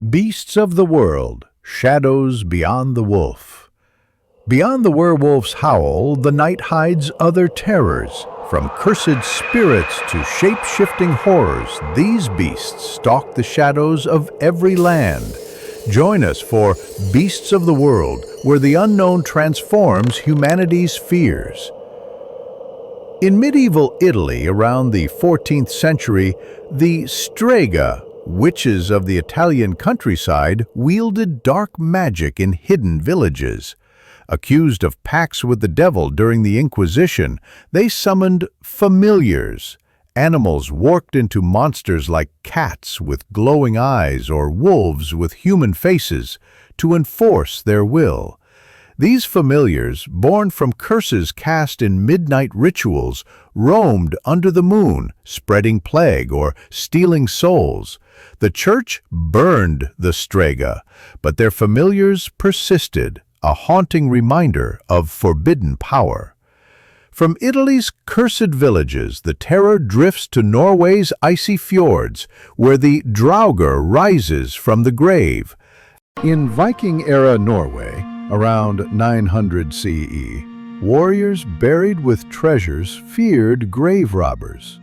Beasts of the world, shadows beyond the wolf. Beyond the werewolf's howl, the night hides other terrors. From cursed spirits to shape-shifting horrors, these beasts stalk the shadows of every land. Join us for Beasts of the World, where the unknown transforms humanity's fears. In medieval Italy around the 14th century, the strega, witches of the Italian countryside, wielded dark magic in hidden villages. Accused of pacts with the devil during the Inquisition, they summoned familiars, animals warped into monsters like cats with glowing eyes or wolves with human faces, to enforce their will. These familiars, born from curses cast in midnight rituals, roamed under the moon, spreading plague or stealing souls. The church burned the strega, but their familiars persisted, a haunting reminder of forbidden power. From Italy's cursed villages, the terror drifts to Norway's icy fjords, where the draugr rises from the grave. In Viking-era Norway, around 900 CE, warriors buried with treasures feared grave robbers.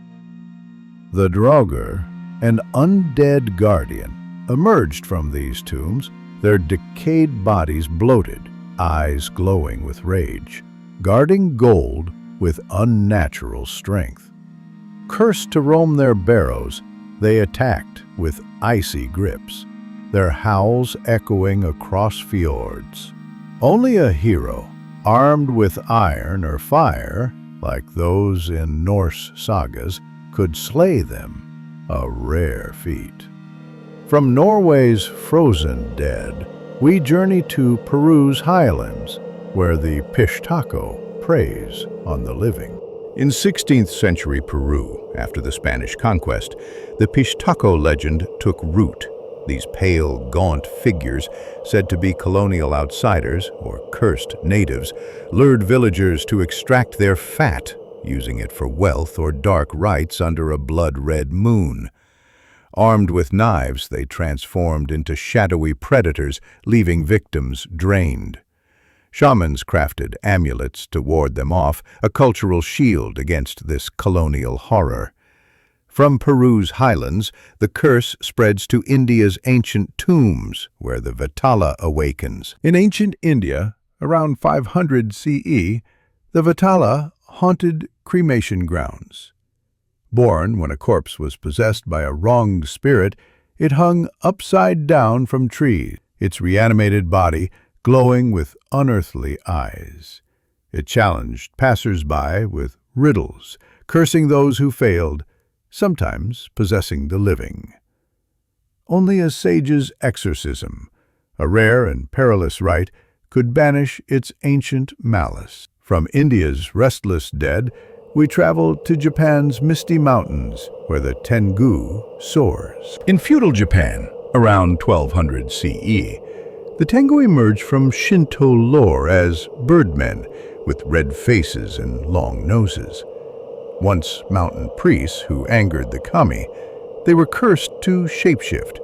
The draugr, an undead guardian, emerged from these tombs, their decayed bodies bloated, eyes glowing with rage, guarding gold with unnatural strength. Cursed to roam their barrows, they attacked with icy grips, their howls echoing across fjords. Only a hero, armed with iron or fire, like those in Norse sagas, could slay them, a rare feat. From Norway's frozen dead, we journey to Peru's highlands, where the Pishtako preys on the living. In 16th century Peru, after the Spanish conquest, the Pishtako legend took root. These pale, gaunt figures, said to be colonial outsiders, or cursed natives, lured villagers to extract their fat, using it for wealth or dark rites under a blood-red moon. Armed with knives, they transformed into shadowy predators, leaving victims drained. Shamans crafted amulets to ward them off, a cultural shield against this colonial horror. From Peru's highlands, the curse spreads to India's ancient tombs, where the Vatala awakens. In ancient India, around 500 CE, the Vatala haunted cremation grounds. Born when a corpse was possessed by a wronged spirit, it hung upside down from trees, its reanimated body glowing with unearthly eyes. It challenged passers-by with riddles, cursing those who failed, sometimes possessing the living. Only a sage's exorcism, a rare and perilous rite, could banish its ancient malice. From India's restless dead, we travel to Japan's misty mountains, where the Tengu soars. In feudal Japan, around 1200 CE, the Tengu emerged from Shinto lore as birdmen with red faces and long noses. Once mountain priests who angered the kami, they were cursed to shapeshift,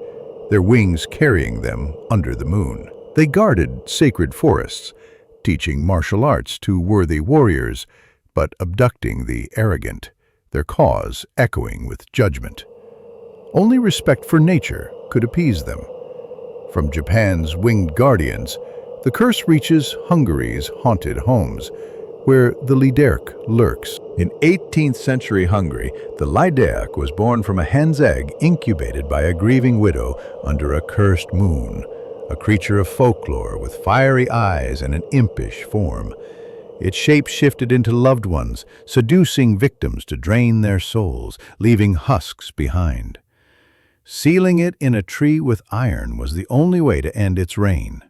their wings carrying them under the moon. They guarded sacred forests, teaching martial arts to worthy warriors, but abducting the arrogant, their cause echoing with judgment. Only respect for nature could appease them. From Japan's winged guardians, the curse reaches Hungary's haunted homes, where the liderk lurks. In 18th century Hungary, the liderk was born from a hen's egg incubated by a grieving widow under a cursed moon, a creature of folklore with fiery eyes and an impish form. Its shape shifted into loved ones, seducing victims to drain their souls, leaving husks behind. Sealing it in a tree with iron was the only way to end its reign.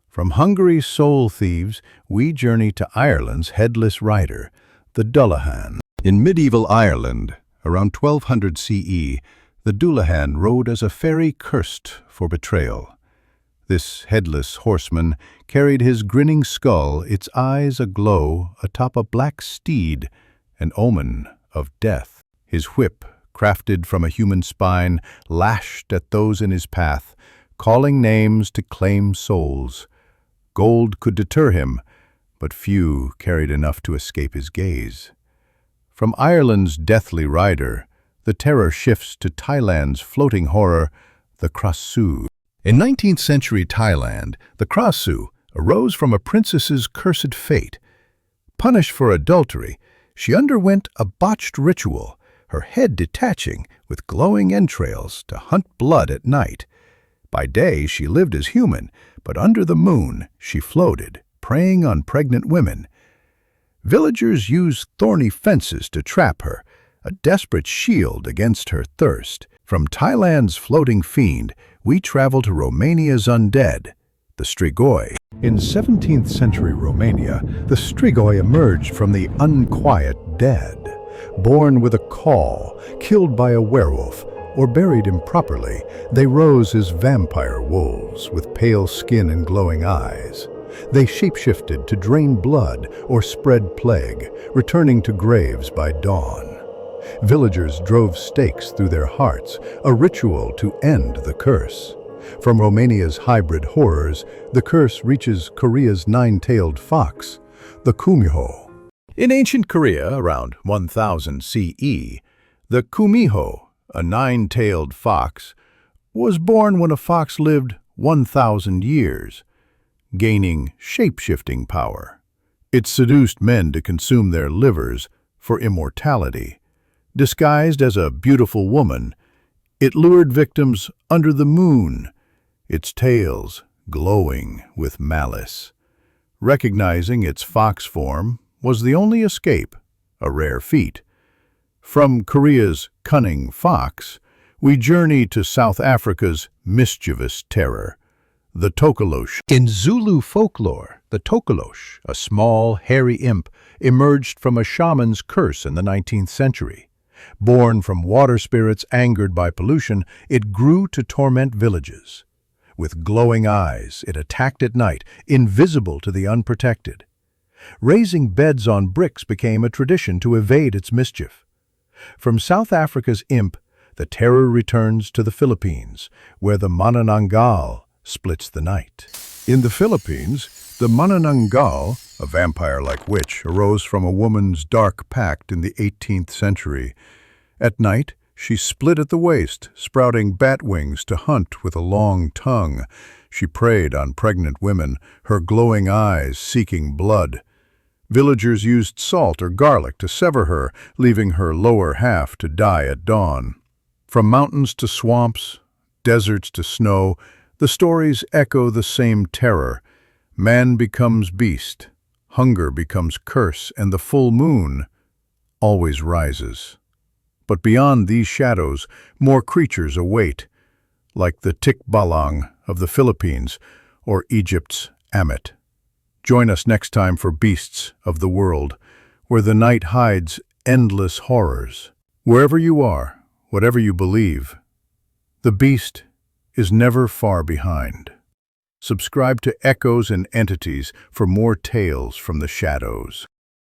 From Hungary's soul thieves, we journey to Ireland's headless rider, the Dullahan. In medieval Ireland, around 1200 CE, the Dullahan rode as a fairy cursed for betrayal. This headless horseman carried his grinning skull, its eyes aglow, atop a black steed, an omen of death. His whip, crafted from a human spine, lashed at those in his path, calling names to claim souls. Gold could deter him, but few carried enough to escape his gaze. From Ireland's deathly rider, the terror shifts to Thailand's floating horror, the Krasu. In 19th century Thailand, the Krasu arose from a princess's cursed fate. Punished for adultery, she underwent a botched ritual, her head detaching with glowing entrails to hunt blood at night. By day she lived as human, but under the moon she floated, preying on pregnant women. Villagers used thorny fences to trap her, a desperate shield against her thirst. From Thailand's floating fiend, we travel to Romania's undead, the Strigoi. In 17th century Romania, the Strigoi emerged from the unquiet dead. Born with a call, killed by a werewolf, or buried improperly, they rose as vampire wolves with pale skin and glowing eyes. They shapeshifted to drain blood or spread plague, returning to graves by dawn. Villagers drove stakes through their hearts, a ritual to end the curse. From Romania's hybrid horrors, the curse reaches Korea's nine-tailed fox, the kumiho. In ancient Korea, around 1000 CE, the kumiho, a nine-tailed fox, was born when a fox lived 1,000 years, gaining shape-shifting power. It seduced men to consume their livers for immortality. Disguised as a beautiful woman, it lured victims under the moon, its tails glowing with malice. Recognizing its fox form was the only escape, a rare feat. From Korea's cunning fox, we journey to South Africa's mischievous terror, the tokolosh. In Zulu folklore, the tokolosh, a small, hairy imp, emerged from a shaman's curse in the 19th century. Born from water spirits angered by pollution, it grew to torment villages. With glowing eyes, it attacked at night, invisible to the unprotected. Raising beds on bricks became a tradition to evade its mischief. From South Africa's imp, the terror returns to the Philippines, where the Manananggal splits the night. In the Philippines, the Manananggal, a vampire-like witch, arose from a woman's dark pact in the 18th century. At night, she split at the waist, sprouting bat wings to hunt with a long tongue. She preyed on pregnant women, her glowing eyes seeking blood. Villagers used salt or garlic to sever her, leaving her lower half to die at dawn. From mountains to swamps, deserts to snow, the stories echo the same terror. Man becomes beast, hunger becomes curse, and the full moon always rises. But beyond these shadows, more creatures await, like the tikbalang of the Philippines or Egypt's Amet. Join us next time for Beasts of the World, where the night hides endless horrors. Wherever you are, whatever you believe, the beast is never far behind. Subscribe to Echoes and Entities for more tales from the shadows.